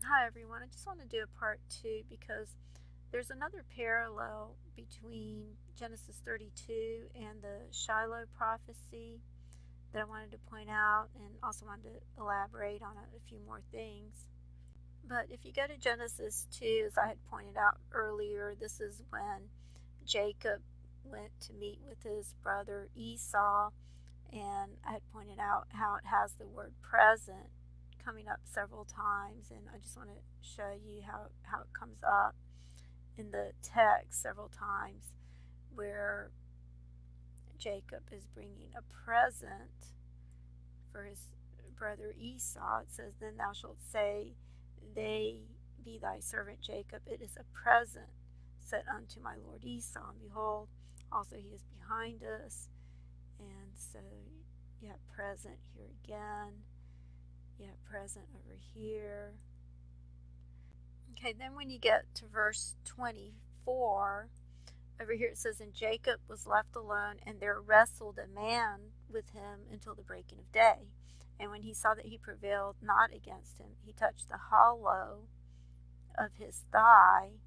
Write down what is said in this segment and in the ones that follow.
Hi everyone, I just want to do a part two because there's another parallel between Genesis 32 and the Shiloh prophecy that I wanted to point out and also wanted to elaborate on a few more things. But if you go to Genesis 2, as I had pointed out earlier, this is when Jacob went to meet with his brother Esau, and I had pointed out how it has the word present coming up several times, and I just want to show you how it comes up in the text several times where Jacob is bringing a present for his brother Esau. It says, "Then thou shalt say, They be thy servant Jacob, it is a present set unto my lord Esau, and behold, also he is behind us." And so you have present here again. You have present over here. Okay, then when you get to verse 24, over here it says, "And Jacob was left alone, and there wrestled a man with him until the breaking of day. And when he saw that he prevailed not against him, he touched the hollow of his thigh,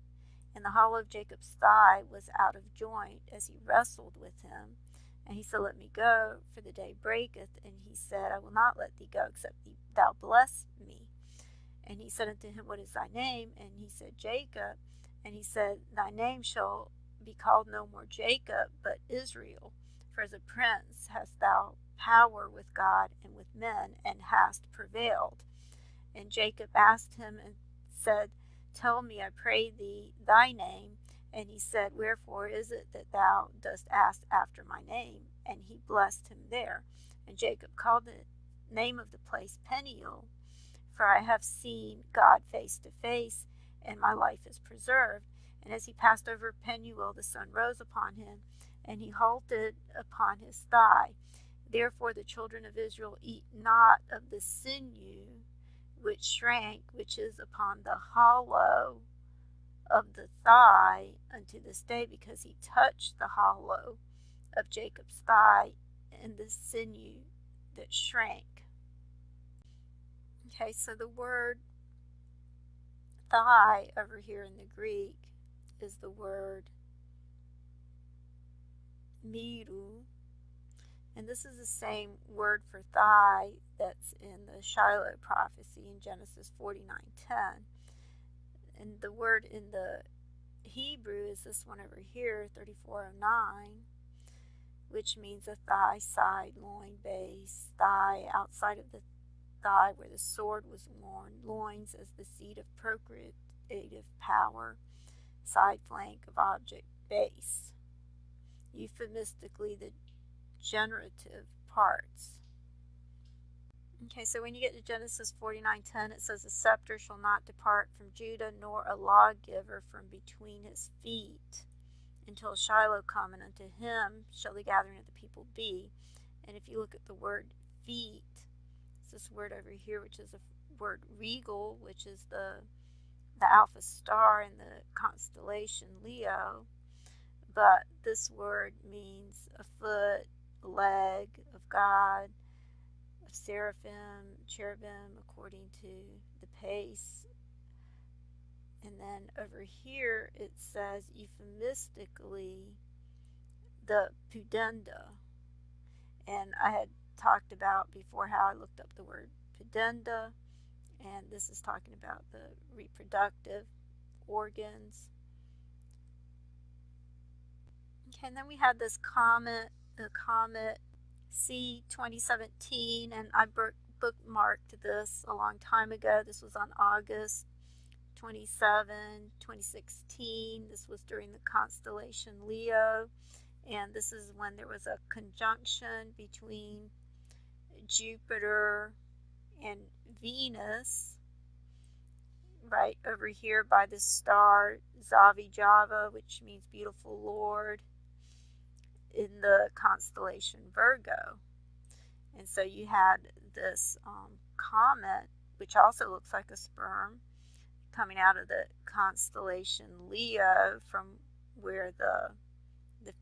and the hollow of Jacob's thigh was out of joint as he wrestled with him. And he said, Let me go, for the day breaketh. And he said, I will not let thee go, except thou bless me. And he said unto him, What is thy name? And he said, Jacob. And he said, Thy name shall be called no more Jacob, but Israel. For as a prince hast thou power with God and with men, and hast prevailed. And Jacob asked him and said, Tell me, I pray thee, thy name. And he said, Wherefore is it that thou dost ask after my name? And he blessed him there. And Jacob called the name of the place Peniel, for I have seen God face to face, and my life is preserved. And as he passed over Peniel, the sun rose upon him, and he halted upon his thigh. Therefore the children of Israel eat not of the sinew which shrank, which is upon the hollow of the thigh unto this day, because he touched the hollow of Jacob's thigh and the sinew that shrank." Okay, so the word thigh over here in the Greek is the word miru, and this is the same word for thigh that's in the Shiloh prophecy in Genesis 49:10. And the word in the Hebrew is this one over here, 3409, which means a thigh, side, loin, base, thigh, outside of the thigh where the sword was worn, loins as the seat of procreative power, side flank of object, base. Euphemistically, the generative parts. Okay, so when you get to Genesis 49:10, it says, "A scepter shall not depart from Judah, nor a lawgiver from between his feet, until Shiloh come, and unto him shall the gathering of the people be." And if you look at the word feet, it's this word over here, which is a word regal, which is the alpha star in the constellation Leo. But this word means a foot, a leg of God, of seraphim, cherubim, according to the pace. And then over here it says euphemistically the pudenda. And I had talked about before how I looked up the word pudenda, and this is talking about the reproductive organs. Okay, and then we had this comet, the comet C2017, and I bookmarked this a long time ago. This was on August 27, 2016. This was during the constellation Leo, and this is when there was a conjunction between Jupiter and Venus right over here by the star Zavi Java, which means beautiful Lord, in the constellation Virgo. And so you had this comet, which also looks like a sperm, coming out of the constellation Leo from where the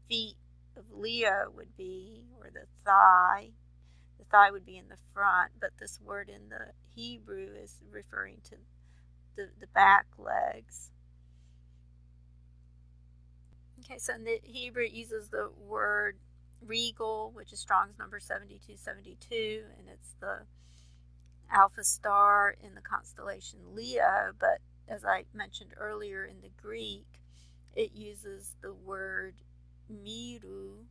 feet of Leo would be, or the thigh. The thigh would be in the front, but this word in the Hebrew is referring to the back legs. Okay, so in the Hebrew it uses the word regal, which is Strong's number 7272, and it's the alpha star in the constellation Leo. But as I mentioned earlier, in the Greek, it uses the word miru,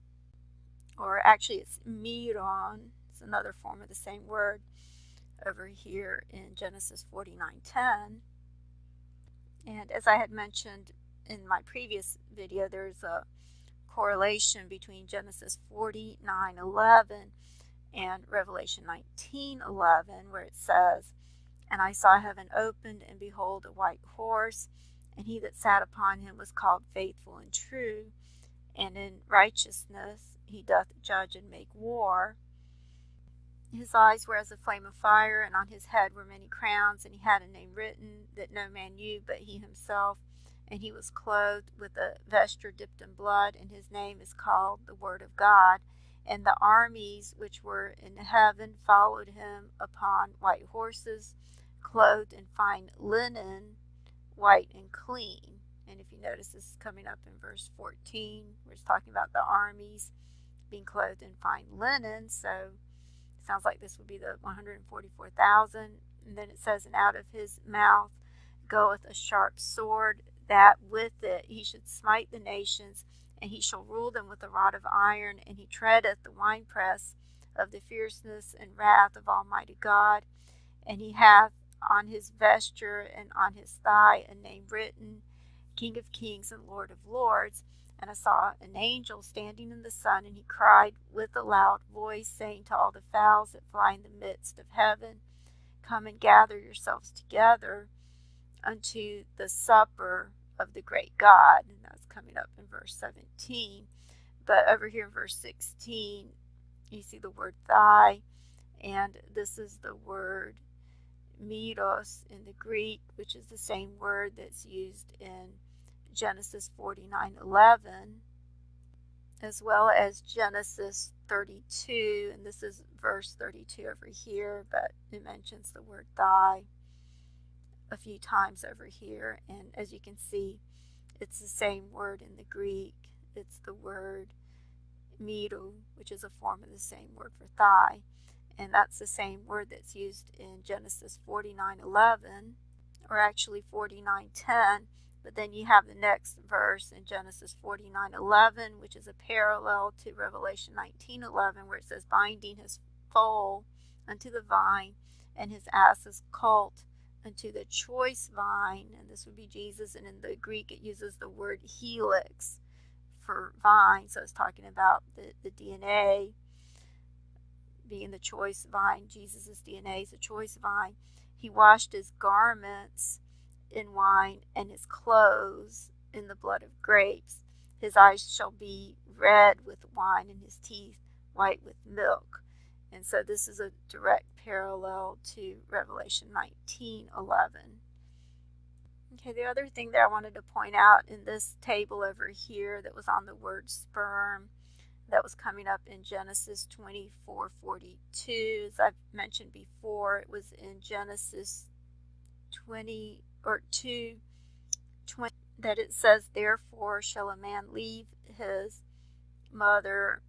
or actually it's miron. It's another form of the same word over here in Genesis 49:10. And as I had mentioned in my previous video, there's a correlation between Genesis 49:11 and Revelation 19:11, where it says, "And I saw heaven opened, and behold, a white horse, and he that sat upon him was called Faithful and True, and in righteousness he doth judge and make war. His eyes were as a flame of fire, and on his head were many crowns, and he had a name written that no man knew but he himself. And he was clothed with a vesture dipped in blood, and his name is called the Word of God. And the armies which were in heaven followed him upon white horses, clothed in fine linen, white and clean." And if you notice, this is coming up in verse 14, where it's talking about the armies being clothed in fine linen. So it sounds like this would be the 144,000. And then it says, "And out of his mouth goeth a sharp sword, that with it he should smite the nations, and he shall rule them with a rod of iron, and he treadeth the winepress of the fierceness and wrath of Almighty God. And he hath on his vesture and on his thigh a name written, King of Kings and Lord of Lords. And I saw an angel standing in the sun, and he cried with a loud voice, saying to all the fowls that fly in the midst of heaven, Come and gather yourselves together unto the supper of the great God." And that's coming up in verse 17. But over here in verse 16, you see the word thigh, and this is the word miros in the Greek, which is the same word that's used in Genesis 49:11, as well as Genesis 32, and this is verse 32 over here, but it mentions the word thigh a few times over here. And as you can see, it's the same word in the Greek. It's the word miru, which is a form of the same word for thigh, and that's the same word that's used in Genesis 49:11, or actually 49:10. But then you have the next verse in Genesis 49:11, which is a parallel to Revelation 19:11, where it says, "Binding his foal unto the vine, and his ass's colt unto the choice vine." And this would be Jesus. And in the Greek, it uses the word helix for vine. So it's talking about the DNA being the choice vine. Jesus' DNA is the choice vine. "He washed his garments in wine, and his clothes in the blood of grapes. His eyes shall be red with wine, and his teeth white with milk." And so this is a direct parallel to Revelation 19:11. Okay, the other thing that I wanted to point out in this table over here that was on the word sperm, that was coming up in Genesis 24:42. As I've mentioned before, it was in Genesis 2:20 that it says, "Therefore shall a man leave his father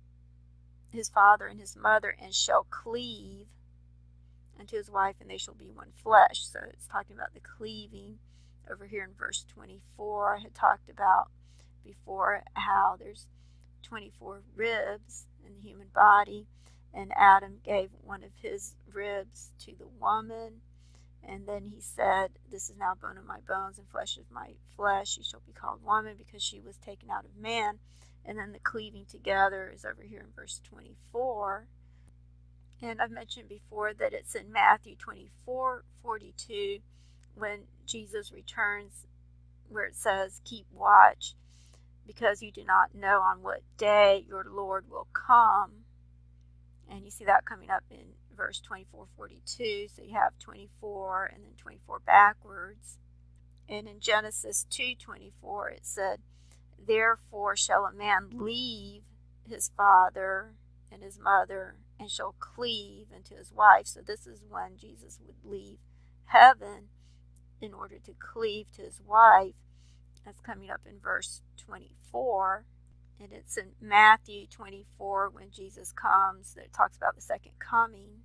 and his mother, and shall cleave unto his wife, and they shall be one flesh." So it's talking about the cleaving over here in verse 24. I had talked about before how there's 24 ribs in the human body, and Adam gave one of his ribs to the woman, and then he said, "This is now bone of my bones and flesh of my flesh. She shall be called woman, because she was taken out of man." And then the cleaving together is over here in verse 24. And I've mentioned before that it's in Matthew 24:42 when Jesus returns, where it says, "Keep watch, because you do not know on what day your Lord will come." And you see that coming up in verse 24:42. So you have 24 and then 24 backwards. And in Genesis 2:24 it said, "Therefore shall a man leave his father and his mother, and shall cleave unto his wife." So this is when Jesus would leave heaven in order to cleave to his wife. That's coming up in verse 24. And it's in Matthew 24 when Jesus comes that it talks about the second coming.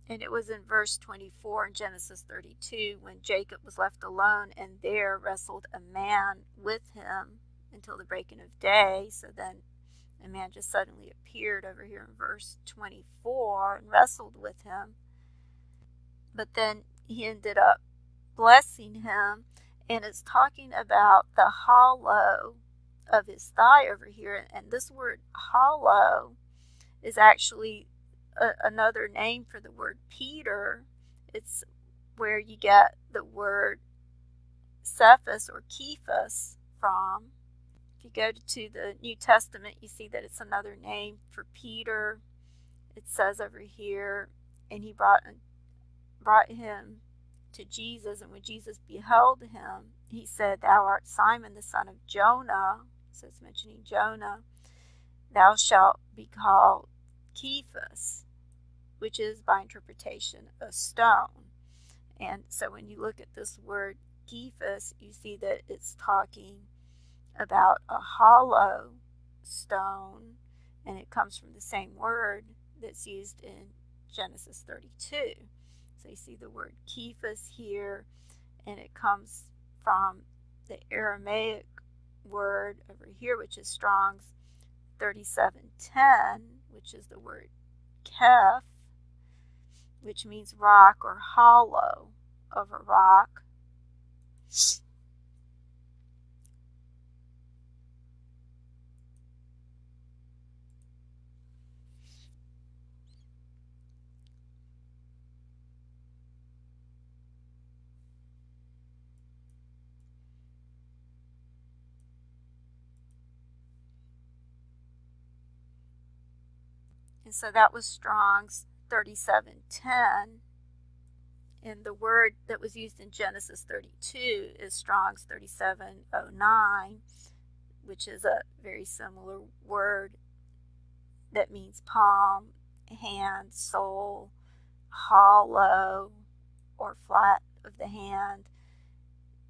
And it was in verse 24 in Genesis 32 when Jacob was left alone, and there wrestled a man with him until the breaking of day. So then a man just suddenly appeared over here in verse 24 and wrestled with him. But then he ended up blessing him, and it's talking about the hollow of his thigh over here. And this word hollow is actually another name for the word Peter. It's where you get the word Cephas or Kephas from. If you go to the New Testament, you see that it's another name for Peter. It says over here, and he brought him to Jesus, and when Jesus beheld him, he said, "Thou art Simon, the son of Jonah." So it's mentioning Jonah. "Thou shalt be called Kephas," which is by interpretation a stone. And so when you look at this word Kephas, you see that it's talking about a hollow stone, and it comes from the same word that's used in Genesis 32. So you see the word Kephas here, and it comes from the Aramaic word over here, which is Strong's 3710, which is the word Keph, which means rock or hollow of a rock. And so that was Strong's 3710. And the word that was used in Genesis 32 is Strong's 3709, which is a very similar word that means palm, hand, sole, hollow, or flat of the hand.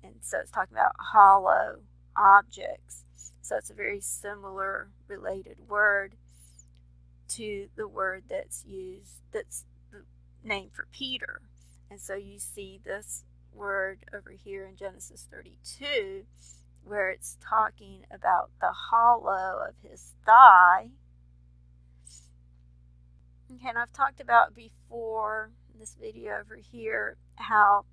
And so it's talking about hollow objects. So it's a very similar related word to the word that's used, that's the name for Peter. And so you see this word over here in Genesis 32 where it's talking about the hollow of his thigh. Okay, and I've talked about before in this video over here how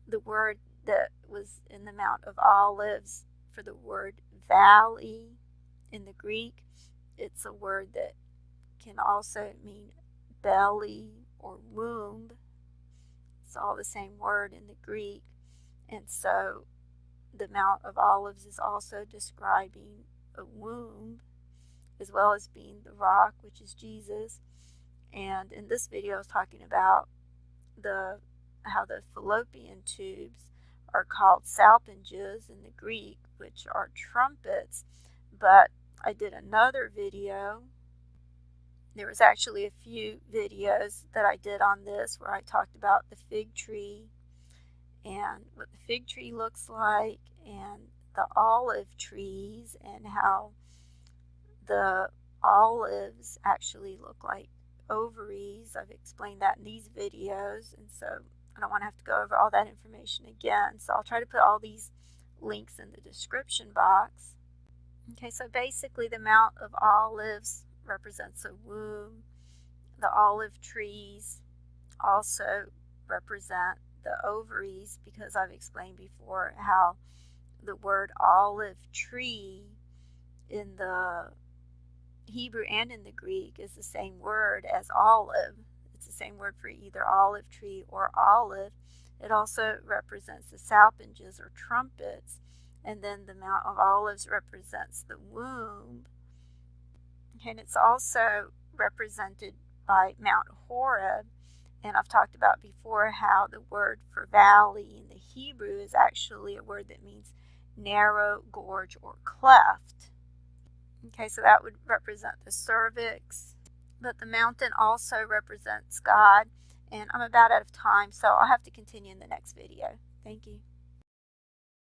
the word that was in the Mount of Olives for the word valley in the Greek, it's a word that can also mean belly or womb. It's all the same word in the Greek. And so the Mount of Olives is also describing a womb as well as being the rock, which is Jesus. And in this video I was talking about how the fallopian tubes are called salpinges in the Greek, which are trumpets. But I did another video. There was actually a few videos that I did on this where I talked about the fig tree and what the fig tree looks like and the olive trees and how the olives actually look like ovaries. I've explained that in these videos, and so I don't want to have to go over all that information again. So I'll try to put all these links in the description box. Okay, so basically the Mount of Olives represents a womb. The olive trees also represent the ovaries, because I've explained before how the word olive tree in the Hebrew and in the Greek is the same word as olive. It's the same word for either olive tree or olive. It also represents the salpinges or trumpets, and then the Mount of Olives represents the womb. And it's also represented by Mount Horeb. And I've talked about before how the word for valley in the Hebrew is actually a word that means narrow, gorge, or cleft. Okay, so that would represent the cervix. But the mountain also represents God. And I'm about out of time, so I'll have to continue in the next video. Thank you. Thank you.